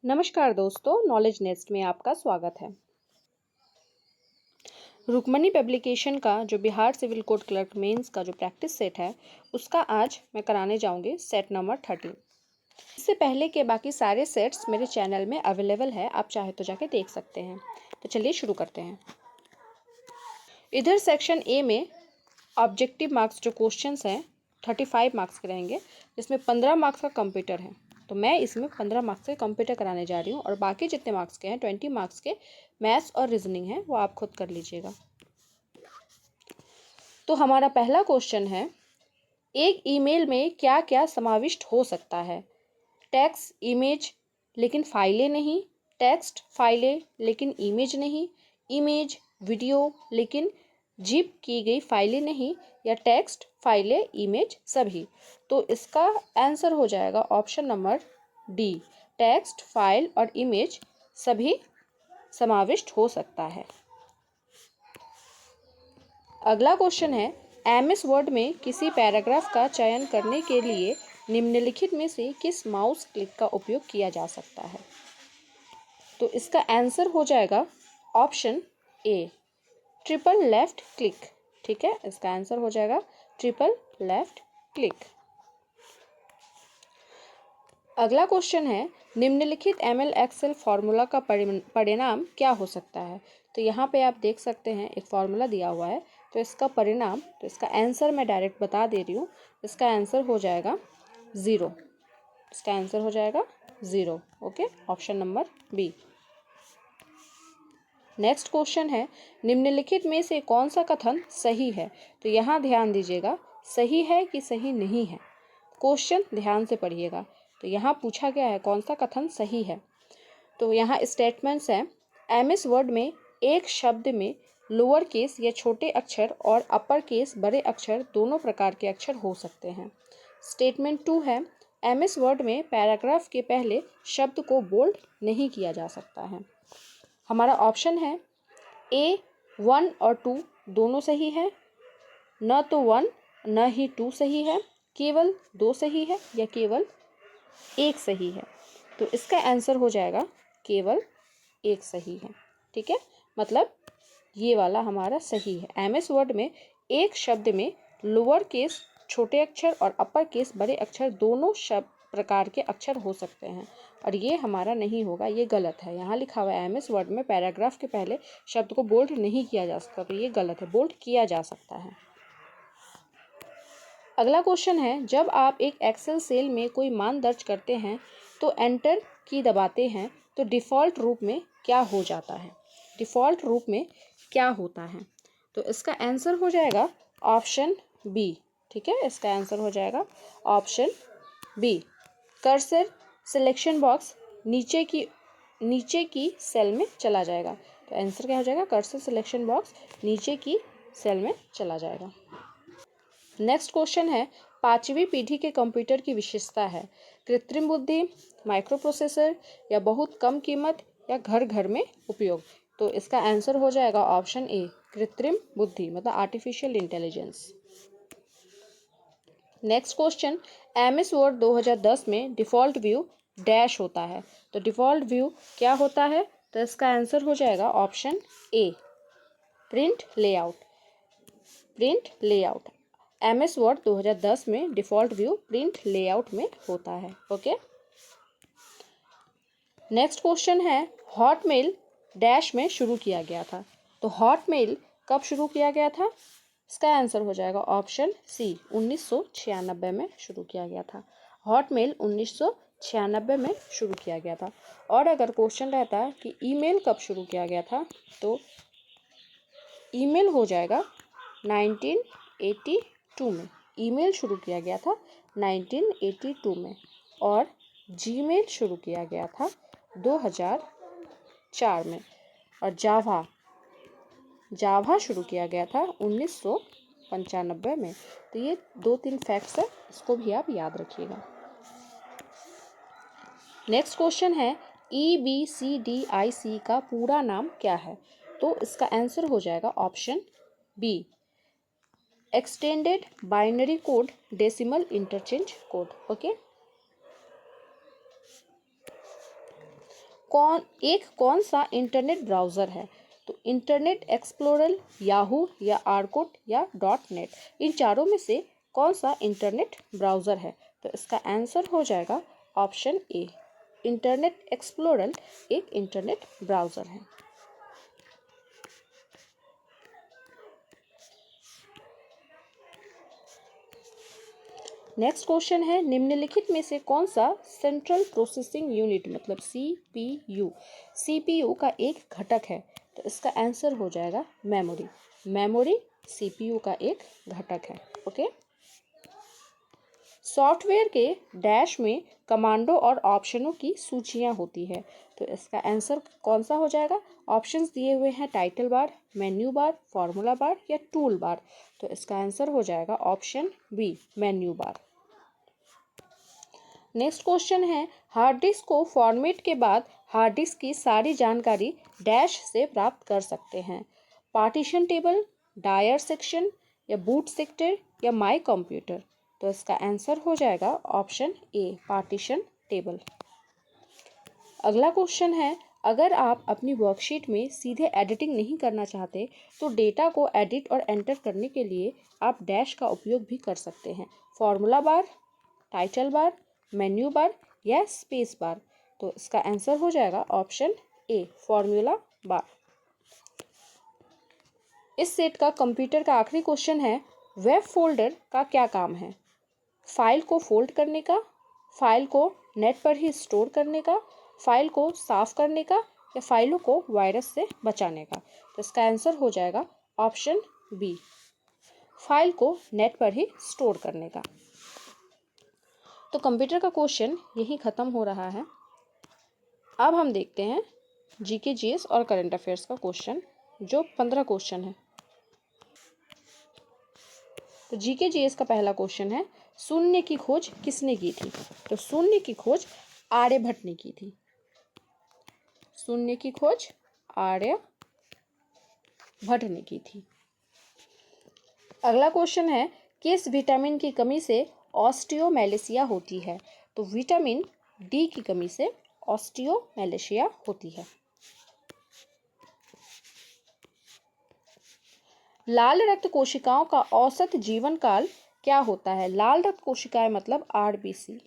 नमस्कार दोस्तों, knowledge nest में आपका स्वागत है। रुक्मणी पब्लिकेशन का जो Bihar civil court clerk mains का जो प्रैक्टिस सेट है उसका आज मैं कराने जाऊंगी सेट नंबर 13। इससे पहले के बाकी सारे सेट्स मेरे चैनल में अवेलेबल है, आप चाहे तो जाके देख सकते हैं। तो चलिए शुरू करते हैं। इधर सेक्शन ए में ऑब्जेक्टिव मार्क्स जो क्वेश्चंस हैं 35 मार्क्स के रहेंगे, जिसमें 15 मार्क्स का कंप्यूटर है। तो मैं इसमें 15 मार्क्स के कंप्यूटर कराने जा रही हूँ और बाकी जितने मार्क्स के हैं 20 मार्क्स के मैथ्स और रीजनिंग हैं वो आप खुद कर लीजिएगा। तो हमारा पहला क्वेश्चन है, एक ईमेल में क्या क्या समाविष्ट हो सकता है? टेक्स्ट इमेज लेकिन फाइलें नहीं, टेक्स्ट फाइलें लेकिन इमेज नहीं, इमेज वीडियो लेकिन जिप की गई फाइलें नहीं, या टेक्स्ट फाइलें इमेज सभी। तो इसका आंसर हो जाएगा option number D, text file और इमेज सभी समाविष्ट हो सकता है। अगला क्वेश्चन है, एमएस वर्ड में किसी पैराग्राफ का चयन करने के लिए निम्नलिखित में से किस माउस क्लिक का उपयोग किया जा सकता है? तो इसका आंसर हो जाएगा option A, triple left click. ठीक है, इसका आंसर हो जाएगा ट्रिपल लेफ्ट क्लिक। अगला क्वेश्चन है, निम्नलिखित एमएल एक्सेल फॉर्मूला का परिणाम क्या हो सकता है? तो यहाँ पे आप देख सकते हैं एक फॉर्मूला दिया हुआ है, तो इसका परिणाम, तो इसका आंसर मैं डायरेक्ट बता दे रही हूँ। इसका आंसर हो जाएगा 0। इसका आंसर हो जाएगा 0। Okay, option number B. Next question है, निम्नलिखित में से कौन सा कथन सही है? तो यहाँ ध्यान दीजिएगा, सही है कि सही नहीं है, क्वेश्चन ध्यान से पढ़िएगा। तो यहाँ पूछा गया है कौन सा कथन सही है। तो यहाँ स्टेटमेंट्स हैं, एमएस वर्ड में एक शब्द में लोअर केस या छोटे अक्षर और अपर केस बड़े अक्षर दोनों प्रकार के अक्षर हो सकते हैं। स्टेटमेंट 2 है, एमएस वर्ड में पैराग्राफ के पहले शब्द को बोल्ड नहीं किया जा सकता है। हमारा ऑप्शन है ए, 1 और 2 दोनों सही है, न तो 1 न ही 2 सही है, केवल 2 सही है, या केवल 1 सही है। तो इसका आंसर हो जाएगा केवल 1 सही है। ठीक है, मतलब ये वाला हमारा सही है। एमएस वर्ड में एक शब्द में लोअर केस छोटे अक्षर और अपर केस बड़े अक्षर दोनों शब्द प्रकार के अक्षर हो सकते हैं, और ये हमारा नहीं होगा, ये गलत है। यहाँ लिखा हुआ है एमएस वर्ड में पैराग्राफ के पहले शब्द को बोल्ड नहीं किया जा सकता, तो ये गलत है, बोल्ड किया जा सकता है। अगला क्वेश्चन है, जब आप एक एक्सेल सेल में कोई मान दर्ज करते हैं तो एंटर की दबाते हैं तो डिफ़ॉल्ट रूप में क्या हो जाता है? डिफ़ॉल्ट रूप में क्या होता है? तो इसका आंसर हो जाएगा ऑप्शन बी। ठीक है, इसका आंसर हो जाएगा option B, cursor selection box नीचे की सेल में चला जाएगा। तो आंसर क्या हो जाएगा, कर्सर सिलेक्शन बॉक्स नीचे की सेल में चला जाएगा। नेक्स्ट क्वेश्चन है, 5वीं पीढ़ी के कंप्यूटर की विशेषता है? कृत्रिम बुद्धि, माइक्रो प्रोसेसर, या बहुत कम कीमत, या घर घर में उपयोग। तो इसका आंसर हो जाएगा ऑप्शन ए, कृत्रिम बुद्धि, मतलब artificial intelligence. Next question, MS word 2010 में डिफ़ॉल्ट व्यू डैश होता है। तो डिफ़ॉल्ट व्यू क्या होता है? तो इसका आंसर हो जाएगा option A, print layout. Print layout, MS word 2010 में डिफ़ॉल्ट व्यू प्रिंट लेआउट में होता है। ओके, नेक्स्ट क्वेश्चन है, हॉटमेल डैश में शुरू किया गया था। तो हॉटमेल कब शुरू किया गया था? इसका आंसर हो जाएगा ऑप्शन सी, 1996 में शुरू किया गया था। हॉटमेल 1996 में शुरू किया गया था। और अगर क्वेश्चन रहता कि ईमेल कब शुरू किया गया था, तो ईमेल हो जाएगा 1982 में। ईमेल शुरू किया गया था 1982 में, और जीमेल शुरू किया गया था 2004 में, और जावा शुरू किया गया था 1995 में। तो ये 2-3 फैक्ट्स है, इसको भी आप याद रखिएगा। नेक्स्ट क्वेश्चन है, EBCDIC का पूरा नाम क्या है? तो इसका आंसर हो जाएगा option B, extended binary code decimal interchange code. Okay, कौन सा इंटरनेट ब्राउज़र है? तो इंटरनेट एक्सप्लोरर, याहू या आर्कुट या डॉट नेट, इन चारों में से कौन सा इंटरनेट ब्राउज़र है? तो इसका आंसर हो जाएगा ऑप्शन ए, इंटरनेट एक्सप्लोरर एक इंटरनेट ब्राउज़र है। नेक्स्ट क्वेश्चन है, निम्नलिखित में से कौन सा सेंट्रल प्रोसेसिंग यूनिट मतलब सीपीयू का एक घटक है? तो इसका आंसर हो जाएगा मेमोरी सीपीयू का एक घटक है। ओके। सॉफ्टवेयर के डैश में कमांडो और ऑप्शनों की सूचियां होती है, तो इसका आंसर कौन सा हो जाएगा? ऑप्शंस दिए हुए हैं title bar, menu bar, formula bar या टूल बार, तो इसका आंसर हो जाएगा option B, menu bar. Next question है, हार्ड डिस्क को फॉर्मेट के बाद हार्ड डिस्क की सारी जानकारी डैश से प्राप्त कर सकते हैं? पार्टीशन टेबल, डायर सेक्शन या बूट सेक्टर या माई कंप्यूटर, तो इसका आंसर हो जाएगा ऑप्शन ए, पार्टीशन टेबल। अगला क्वेश्चन है, अगर आप अपनी वर्कशीट में सीधे एडिटिंग नहीं करना चाहते तो डेटा को एडिट और एंटर करने के लिए आप डैश का उपयोग भी कर सकते हैं। Formula bar, title bar, menu बार या स्पेस बार, तो इसका आंसर हो जाएगा ऑप्शन ए, फॉर्मूला बार। इस सेट का कंप्यूटर का आखिरी क्वेश्चन है, वेब फोल्डर का क्या काम है? फाइल को फोल्ड करने का, फाइल को नेट पर ही स्टोर करने का, फाइल को साफ करने का या फाइलों को वायरस से बचाने का, तो इसका आंसर हो जाएगा ऑप्शन बी, फाइल को नेट पर ही स्टोर करने का। तो कंप्यूटर का क्वेश्चन यही खत्म हो रहा है। अब हम देखते हैं जीके जीएस और करंट अफेयर्स का क्वेश्चन, जो 15 क्वेश्चन है। तो जीके जीएस का पहला क्वेश्चन है, शून्य की खोज किसने की थी? तो शून्य की खोज आर्यभट्ट ने की थी। शून्य की खोज आर्यभट्ट ने की थी। अगला क्वेश्चन है, किस विटामिन की कमी से ऑस्टियोमेलेसिया होती है? तो विटामिन डी की कमी से ऑस्टियोमेलेसिया होती है। लाल रक्त कोशिकाओं का औसत जीवन काल क्या होता है? लाल रक्त कोशिकाएं मतलब आरबीसी।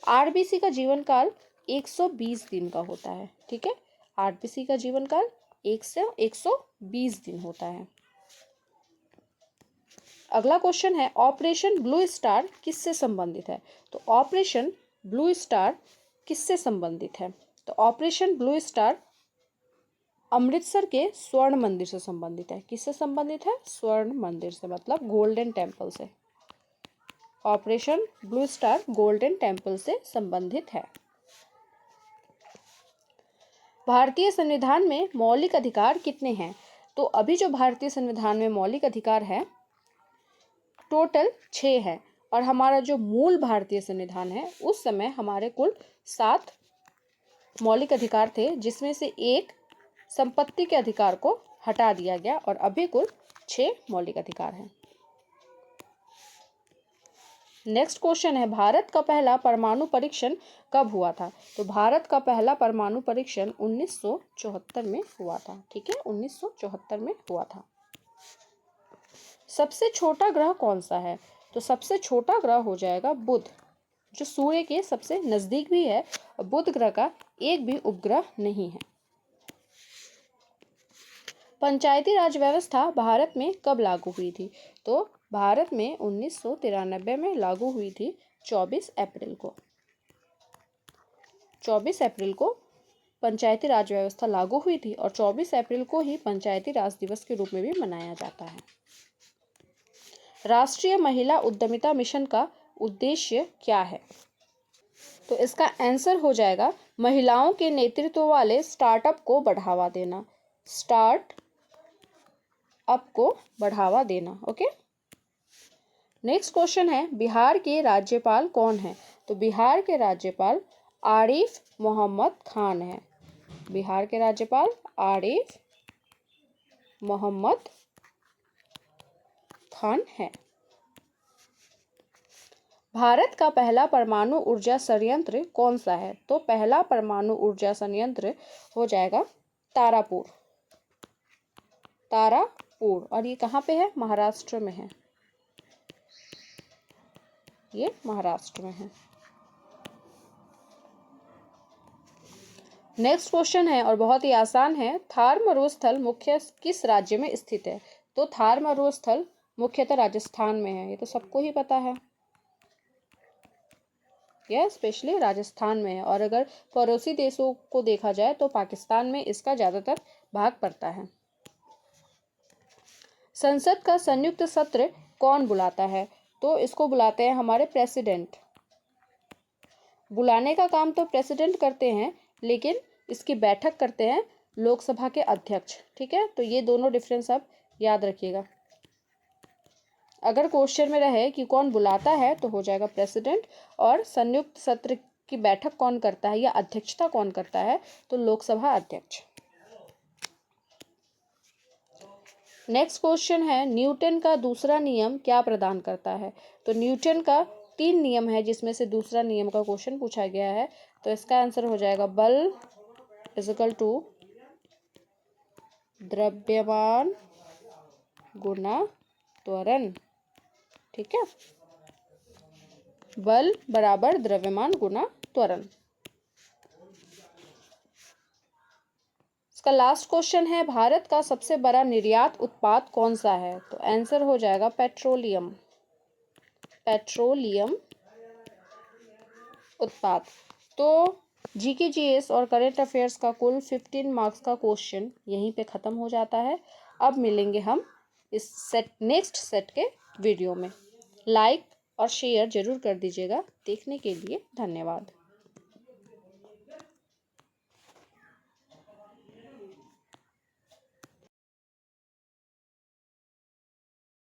आरबीसी का जीवन काल 120 दिन का होता है। ठीक है, आरबीसी का जीवन काल 120 दिन होता है। अगला क्वेश्चन है, ऑपरेशन ब्लू स्टार किससे संबंधित है? तो ऑपरेशन ब्लू स्टार किससे संबंधित है? तो ऑपरेशन ब्लू स्टार अमृतसर के स्वर्ण मंदिर से संबंधित है। किससे संबंधित है? स्वर्ण मंदिर से, मतलब गोल्डन टेम्पल से। Operation blue star golden temple से संबंधित है। भारतीय संविधान में मौलिक अधिकार कितने हैं? तो अभी जो भारतीय संविधान में मौलिक अधिकार है टोटल 6 है, और हमारा जो मूल भारतीय संविधान है उस समय हमारे कुल 7 मौलिक अधिकार थे, जिसमें से एक संपत्ति के अधिकार को हटा दिया गया और अभी कुल 6 मौलिक अधिकार हैं। नेक्स्ट क्वेश्चन है, भारत का पहला परमाणु परीक्षण कब हुआ था? तो भारत का पहला परमाणु परीक्षण 1974 में हुआ था। ठीक है, 1974 में हुआ था। सबसे छोटा ग्रह कौन सा है? तो सबसे छोटा ग्रह हो जाएगा बुध, जो सूर्य के सबसे नजदीक भी है। बुध ग्रह का एक भी उपग्रह नहीं है। पंचायती राज व्यवस्था भारत में कब लागू हुई थी? तो भारत में 1993 में लागू हुई थी 24 अप्रैल को। 24 अप्रैल को पंचायती राज व्यवस्था लागू हुई थी और 24 अप्रैल को ही पंचायती राज दिवस के रूप में भी मनाया जाता है। राष्ट्रीय महिला उद्यमिता मिशन का उद्देश्य क्या है? तो इसका आंसर हो जाएगा महिलाओं के नेतृत्व वाले स्टार्टअप को बढ़ावा देना। स्टार्टअप को बढ़ावा देना। ओके। नेक्स्ट क्वेश्चन है, बिहार के राज्यपाल कौन है? तो बिहार के राज्यपाल आरिफ मोहम्मद खान है। बिहार के राज्यपाल आरिफ मोहम्मद खान है। भारत का पहला परमाणु ऊर्जा संयंत्र कौन सा है? तो पहला परमाणु ऊर्जा संयंत्र हो जाएगा तारापुर। तारापुर, और ये कहाँ पे है? महाराष्ट्र में है। ये महाराष्ट्र में है। नेक्स्ट क्वेश्चन है और बहुत ही आसान है। थार मरुस्थल मुख्य किस राज्य में स्थित है? तो थार मरुस्थल मुख्यतः राजस्थान में है। ये तो सबको ही पता है, यह स्पेशली राजस्थान में है। और अगर पड़ोसी देशों को देखा जाए तो पाकिस्तान में इसका ज़्यादातर भाग पड़ता है। संसद का संयुक्त सत्र कौन बुलाता है? तो इसको बुलाते हैं हमारे प्रेसिडेंट। बुलाने का काम तो प्रेसिडेंट करते हैं, लेकिन इसकी बैठक करते हैं लोकसभा के अध्यक्ष। ठीक है, तो ये दोनों डिफरेंस आप याद रखिएगा। अगर क्वेश्चन में रहे कि कौन बुलाता है तो हो जाएगा प्रेसिडेंट, और संयुक्त सत्र की बैठक कौन करता है या अध्यक्षता कौन करता है? तो लोकसभा अध्यक्ष। नेक्स्ट क्वेश्चन है, न्यूटन का दूसरा नियम क्या प्रदान करता है? तो न्यूटन का 3 नियम है, जिसमें से दूसरा नियम का क्वेश्चन पूछा गया है। तो इसका आंसर हो जाएगा बल इक्वल टू द्रव्यमान गुना त्वरण। ठीक है, बल बराबर द्रव्यमान गुना त्वरण। इसका लास्ट क्वेश्चन है, भारत का सबसे बड़ा निर्यात उत्पाद कौन सा है? तो आंसर हो जाएगा पेट्रोलियम। पेट्रोलियम उत्पाद। तो जीके जीएस और करंट अफेयर्स का कुल 15 मार्क्स का क्वेश्चन यहीं पे ख़त्म हो जाता है। अब मिलेंगे हम इस नेक्स्ट सेट के वीडियो में। लाइक और शेयर जरूर कर दीजिएगा। देखने के लिए धन्यवाद।